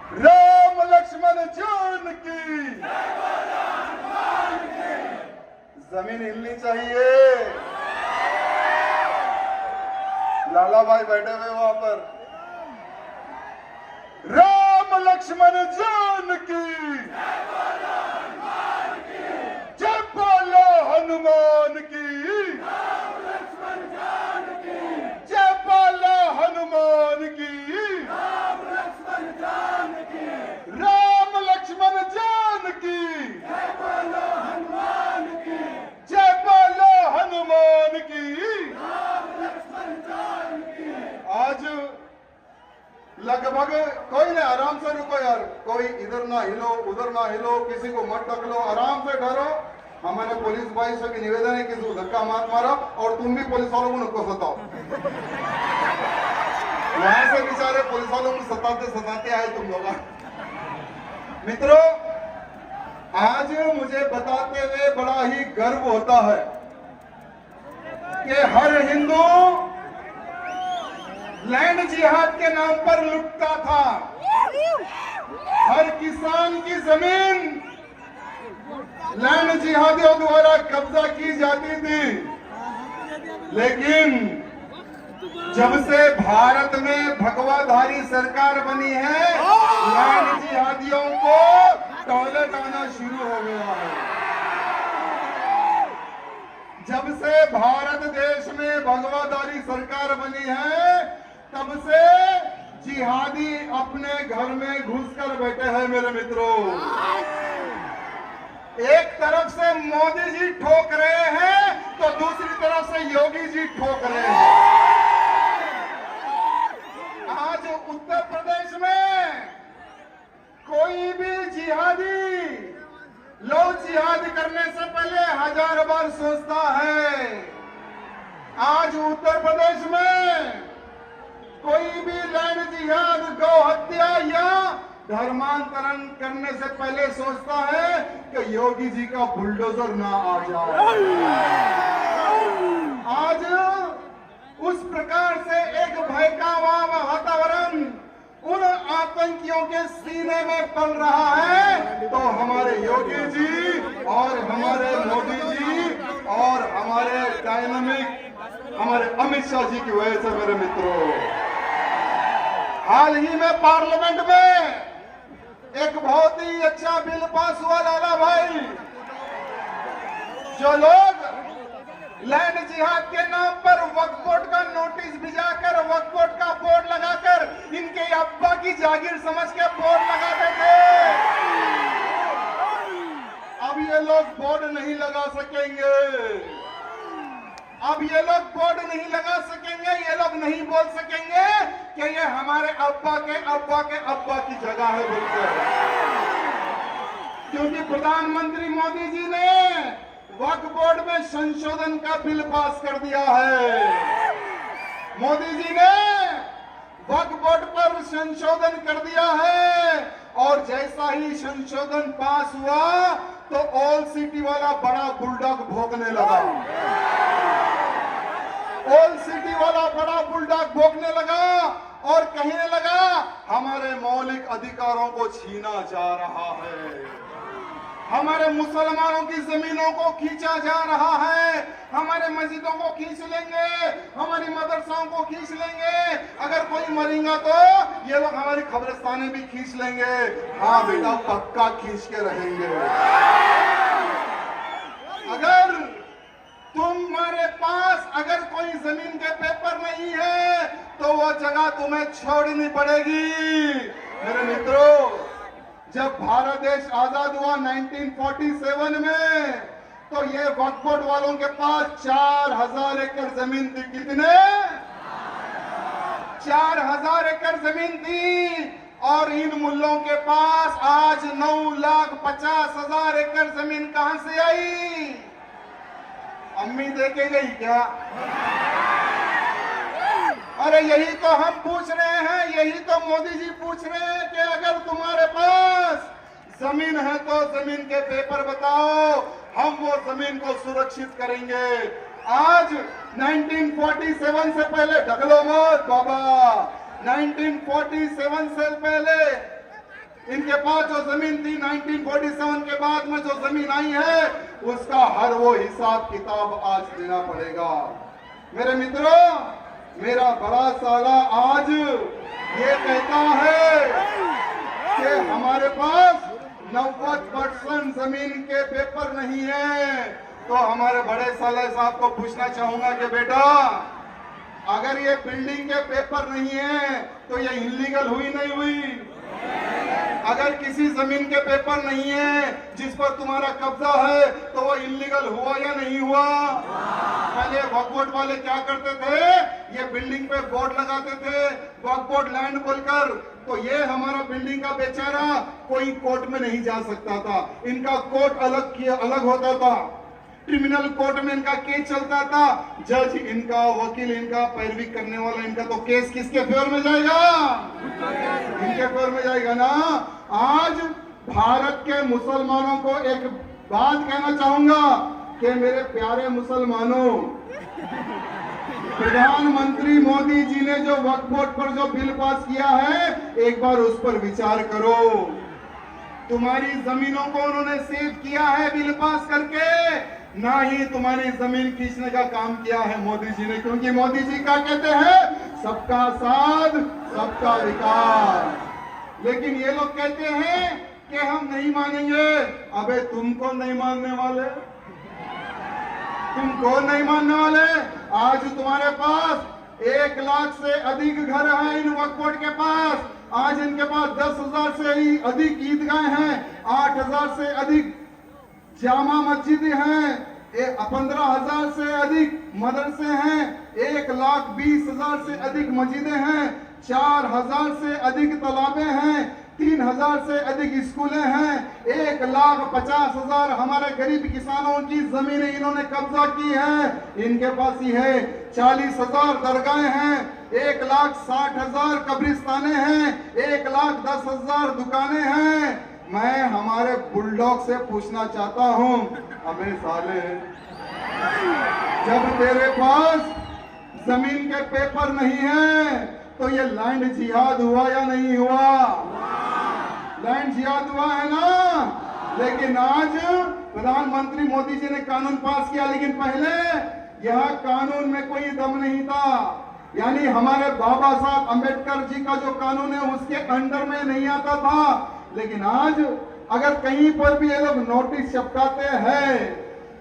राम लक्ष्मण जान की। जमीन हिलनी चाहिए। लाला भाई बैठे हुए वहां पर। राम लक्ष्मण जान की। जय बोलो हनुमान की। जय बोलो हनुमान की। राम लक्ष्मण जान की। जय बोलो हनुमान की। आज लगभग कोई ने आराम से रुको यार, कोई इधर ना हिलो उधर ना हिलो, किसी को मत टकलो, आराम से ठहरो। हमारे पुलिस भाई से भी निवेदन है कि धक्का मत मारो और तुम भी पुलिस वालों को नको सताओ। वहां से बेचारे पुलिस वालों को सताते सताते आए तुम लोग। मित्रों, आज मुझे बताते हुए बड़ा ही गर्व होता है कि हर हिंदू लैंड जिहाद के नाम पर लुटता था। हर किसान की जमीन लैंड जिहादियों द्वारा कब्जा की जाती थी। लेकिन जब से भारत में भगवाधारी सरकार बनी है, लैंड जिहादियों को टॉयलेट आना शुरू हो गया है। जब से भारत देश में भगवाधारी सरकार बनी है, तब से जिहादी अपने घर में घुसकर बैठे हैं। मेरे मित्रों, एक तरफ से मोदी जी ठोक रहे हैं तो दूसरी तरफ से योगी जी ठोक रहे हैं। आज उत्तर प्रदेश में कोई भी जिहादी लव जिहाद करने से पहले 1000 बार सोचता है। आज उत्तर प्रदेश में कोई भी लैंड जिहाद, गौ हत्या या धर्मांतरण करने से पहले सोचता है कि योगी जी का बुलडोजर ना आ जाए। आज उस प्रकार से एक भय का वातावरण उन आतंकियों के सीने में पल रहा है, तो हमारे योगी जी और हमारे मोदी जी और हमारे डायनामिक हमारे अमित शाह जी की वजह से। मेरे मित्रों, हाल ही में पार्लियामेंट में एक बहुत ही अच्छा बिल पास हुआ लाला भाई। जो लोग लैंड जिहाद के नाम पर वक्फ बोर्ड का नोटिस भिजाकर, वक्फ बोर्ड का बोर्ड लगाकर, इनके अब्बा की जागीर समझ के बोर्ड लगाते थे, अब ये लोग बोर्ड नहीं लगा सकेंगे। अब ये लोग बोर्ड नहीं लगा सकेंगे। ये लोग नहीं बोल सकेंगे कि ये हमारे अब्बा के अब्बा के अब्बा की जगह है बोलकर, क्योंकि प्रधानमंत्री मोदी जी ने वक्फ बोर्ड में संशोधन का बिल पास कर दिया है। मोदी जी ने वक्फ बोर्ड पर संशोधन कर दिया है और जैसा ही संशोधन पास हुआ तो ऑल सिटी वाला बड़ा बुलडॉग भौंकने लगा। ऑल सिटी वाला बड़ा बुलडॉग भौंकने लगा और कहने लगा हमारे मौलिक अधिकारों को छीना जा रहा है, हमारे मुसलमानों की जमीनों को खींचा जा रहा है, हमारे मस्जिदों को खींच लेंगे, हमारी मदरसाओं को खींच लेंगे, अगर कोई मरेगा तो ये लोग हमारी कब्रिस्तानें भी खींच लेंगे। हाँ बेटा, पक्का खींच के रहेंगे। अगर तुम्हारे पास अगर कोई जमीन के पेपर नहीं है तो वो जगह तुम्हें छोड़नी पड़ेगी। मेरे मित्रों, जब भारत देश आजाद हुआ 1947 में, तो ये वक्फ बोर्ड वालों के पास 4000 एकड़ जमीन थी। कितने? 4000 एकड़ जमीन थी। और इन मुल्लों के पास आज 9,50,000 एकड़ जमीन कहां से आई? अम्मी देके गई क्या? अरे यही तो हम पूछ रहे हैं, यही तो मोदी जी पूछ रहे हैं कि अगर तुम्हारे पास जमीन है तो जमीन के पेपर बताओ, हम वो जमीन को सुरक्षित करेंगे। आज 1947 से पहले ढगलो मत बाबा, 1947 से पहले इनके पास जो जमीन थी 1947 के बाद में जो जमीन आई है, उसका हर वो हिसाब किताब आज देना पड़ेगा। मेरे मित्रों, मेरा बड़ा साला आज ये कहता है कि हमारे पास 90% जमीन के पेपर नहीं है, तो हमारे बड़े साले साहब को पूछना चाहूंगा कि बेटा, अगर ये बिल्डिंग के पेपर नहीं है तो ये इलीगल हुई नहीं हुई? अगर किसी जमीन के पेपर नहीं है जिस पर तुम्हारा कब्जा है तो वो इलीगल हुआ या नहीं हुआ? पहले वक्फ बोर्ड वाले क्या करते थे, ये बिल्डिंग पे बोर्ड लगाते थे वक्फ बोर्ड लैंड बोलकर, तो ये हमारा बिल्डिंग का बेचारा कोई कोर्ट में नहीं जा सकता था। इनका कोर्ट अलग होता था, क्रिमिनल कोर्ट में इनका केस चलता था, जज इनका, वकील इनका, पैरवी करने वाला इनका, तो केस किसके फेवर में जाएगा? इनके फेवर में जाएगा ना। आज भारत के मुसलमानों को एक बात कहना चाहूंगा कि मेरे प्यारे मुसलमानों, प्रधानमंत्री मोदी जी ने जो वक्फ बोर्ड पर जो बिल पास किया है, एक बार उस पर विचार करो। तुम्हारी जमीनों को उन्होंने सेव किया है बिल पास करके, ना ही तुम्हारी जमीन खींचने का काम किया है मोदी जी ने, क्योंकि मोदी जी क्या कहते हैं, सबका साथ सबका विकास। लेकिन ये लोग कहते हैं कि हम नहीं मानेंगे। अबे तुमको नहीं मानने वाले, तुम कौन नहीं मानने वाले? आज तुम्हारे पास 1 लाख से अधिक घर है इन वक्फ बोर्ड के पास। आज इनके पास 10,000 से ही अधिक ईदगाह हैं, 8,000 से अधिक जामा मस्जिदें हैं, 15,000 से अधिक मदरसे हैं, 1,20,000 से अधिक मस्जिदें हैं, 4,000 से अधिक तालाबें हैं, 3,000 से अधिक स्कूलें हैं, 1,50,000 हमारे गरीब किसानों की जमीनें इन्होंने कब्जा की है। इनके पास ही है 40,000 दरगाहें हैं, 1,60,000 कब्रिस्ताने हैं, 1,10,000 दुकानें हैं। मैं हमारे बुलडॉग से पूछना चाहता हूं, अबे साले, जब तेरे पास जमीन के पेपर नहीं है तो ये लैंड जिहाद हुआ या नहीं हुआ? लैंड जिहाद हुआ है ना। लेकिन आज प्रधानमंत्री मोदी जी ने कानून पास किया, लेकिन पहले यह कानून में कोई दम नहीं था। यानी हमारे बाबा साहब अंबेडकर जी का जो कानून है उसके अंडर में नहीं आता था। लेकिन आज अगर कहीं पर भी ये लोग नोटिस चिपकाते हैं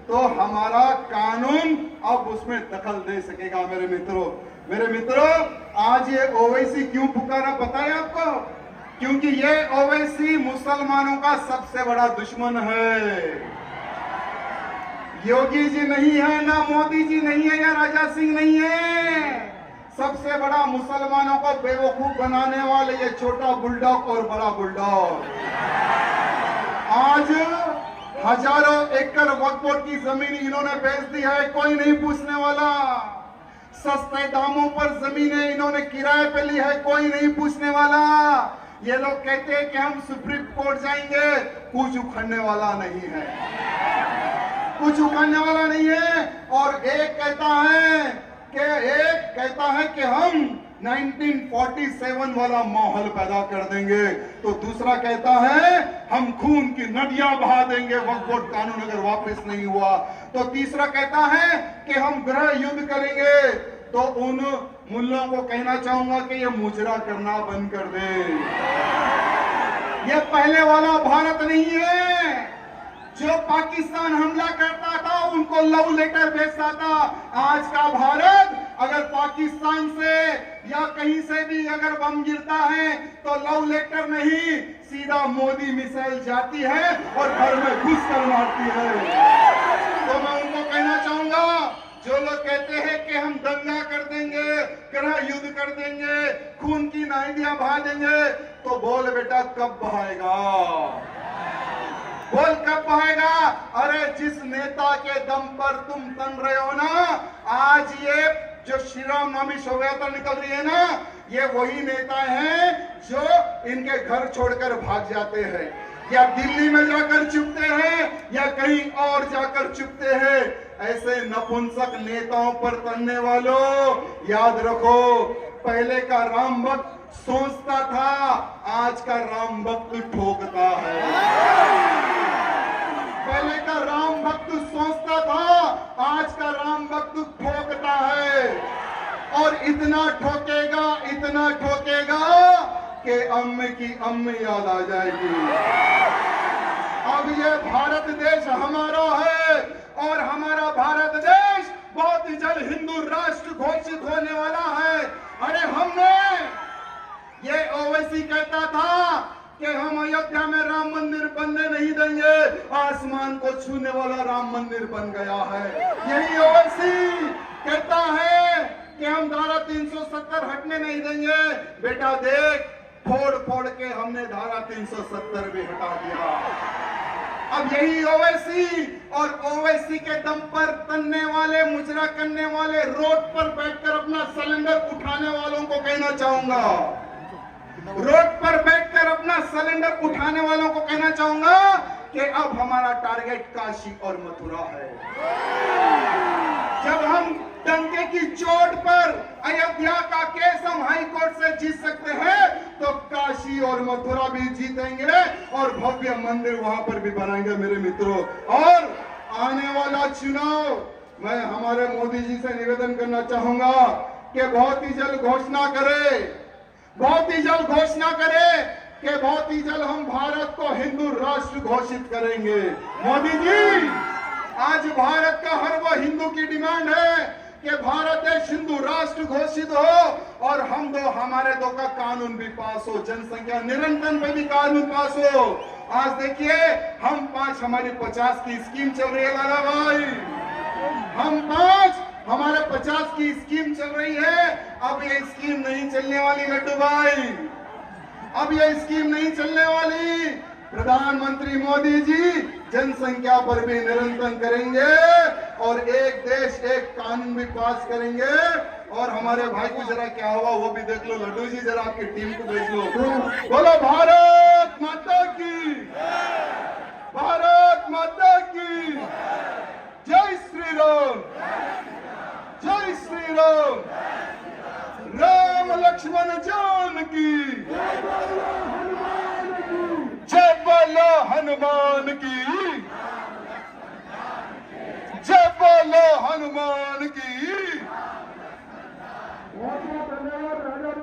तो हमारा कानून अब उसमें दखल दे सकेगा। मेरे मित्रों, आज ये ओवैसी क्यों पुकारा पता है आपको? क्योंकि ये ओवैसी मुसलमानों का सबसे बड़ा दुश्मन है। योगी जी नहीं है, ना मोदी जी नहीं है, या राजा सिंह नहीं है। सबसे बड़ा मुसलमानों को बेवकूफ बनाने वाले ये छोटा बुलडॉग और बड़ा बुलडॉग। आज हजारों एकड़ वक्फ बोर्ड की जमीन इन्होंने बेच दी है, कोई नहीं पूछने वाला। सस्ते दामों पर जमीनें इन्होंने किराए पे ली है, कोई नहीं पूछने वाला। ये लोग कहते हैं कि हम सुप्रीम कोर्ट जाएंगे, कुछ उखड़ने वाला नहीं है, कुछ उखड़ने वाला नहीं है। और एक कहता है कि हम 1947 वाला माहौल पैदा कर देंगे, तो दूसरा कहता है हम खून की नदियां बहा देंगे वक्फ बोर्ड कानून अगर वापस नहीं हुआ, तो तीसरा कहता है कि हम गृह युद्ध करेंगे। तो उन मुल्लों को कहना चाहूंगा कि ये मुजरा करना बंद कर दे। ये पहले वाला भारत नहीं है जो पाकिस्तान हमला करता था उनको लव लेटर भेजता था। आज का भारत अगर पाकिस्तान से या कहीं से भी अगर बम गिरता है तो लव लेटर नहीं, सीधा मोदी मिसाइल जाती है और घर में घुस कर मारती है। तो मैं उनको कहना चाहूंगा, जो लोग कहते हैं कि हम दंगा कर देंगे, गृह युद्ध कर देंगे, खून की नदियां बहा देंगे, तो बोल बेटा कब बहाएगा? बोल कब बहाएगा? अरे जिस नेता के दम पर तुम तन रहे हो ना, आज ये जो श्री राम नवमी शोभा यात्रा निकल रही है ना, ये वही नेता हैं जो इनके घर छोड़कर भाग जाते हैं, या दिल्ली में जाकर चुपते हैं, या कहीं और जाकर चुपते हैं। ऐसे नपुंसक नेताओं पर तनने वालों, याद रखो, पहले का राम भक्त सोचता था, आज का राम भक्त ठोकता है। पहले का राम भक्त सोचता था, आज का राम भक्त ठोकता है। और इतना ठोकेगा कि अम्मे की अम्मी याद आ जाएगी। अब ये भारत देश हमारा है और हमारा भारत देश बहुत ही जल्द हिंदू राष्ट्र घोषित होने वाला है। अरे हमने ये ओवैसी कहता था कि हम अयोध्या में राम मंदिर बनने नहीं देंगे, आसमान को छूने वाला राम मंदिर बन गया है। यही ओवैसी कहता है कि हम धारा 370 हटने नहीं देंगे। बेटा देख, फोड़ के हमने धारा 370 भी हटा दिया। अब यही ओवैसी और ओवैसी के दम पर तनने वाले, मुजरा करने वाले, रोड पर बैठकर अपना सिलेंडर उठाने वालों को कहना चाहूंगा, रोड पर बैठकर अपना सिलेंडर उठाने वालों को कहना चाहूंगा कि अब हमारा टारगेट काशी और मथुरा है। जब हम डंके की चोट पर अयोध्या का केस हम हाई कोर्ट से जीत सकते हैं, तो काशी और मथुरा भी जीतेंगे और भव्य मंदिर वहां पर भी बनाएंगे मेरे मित्रों। और आने वाला चुनाव मैं हमारे मोदी जी से निवेदन करना चाहूंगा कि बहुत ही जल्द घोषणा करे कि बहुत ही जल्द हम भारत को हिंदू राष्ट्र घोषित करेंगे। मोदी जी, आज भारत का हर वो हिंदू की डिमांड है कि भारत देश हिंदू राष्ट्र घोषित हो और हमारे दो का कानून भी पास हो, जनसंख्या निरंतर पे भी कानून पास हो। आज देखिए, हम 5 हमारी 50 की स्कीम चल रही है लाला भाई, हम 5 हमारे 50 की स्कीम चल रही है। अब ये स्कीम नहीं चलने वाली लड्डू भाई, अब ये स्कीम नहीं चलने वाली। प्रधानमंत्री मोदी जी जनसंख्या पर भी निरंतर करेंगे और एक देश एक कानून भी पास करेंगे। और हमारे भाई को जरा क्या हुआ वो भी देख लो। लड्डू जी, जरा आपकी टीम को भेज लो। बोलो भारत माता की, भारत माता की जय श्री राम, जय श्री राम। राम लक्ष्मण जानकी, जय बोलो हनुमान की, जय बोलो हनुमान की।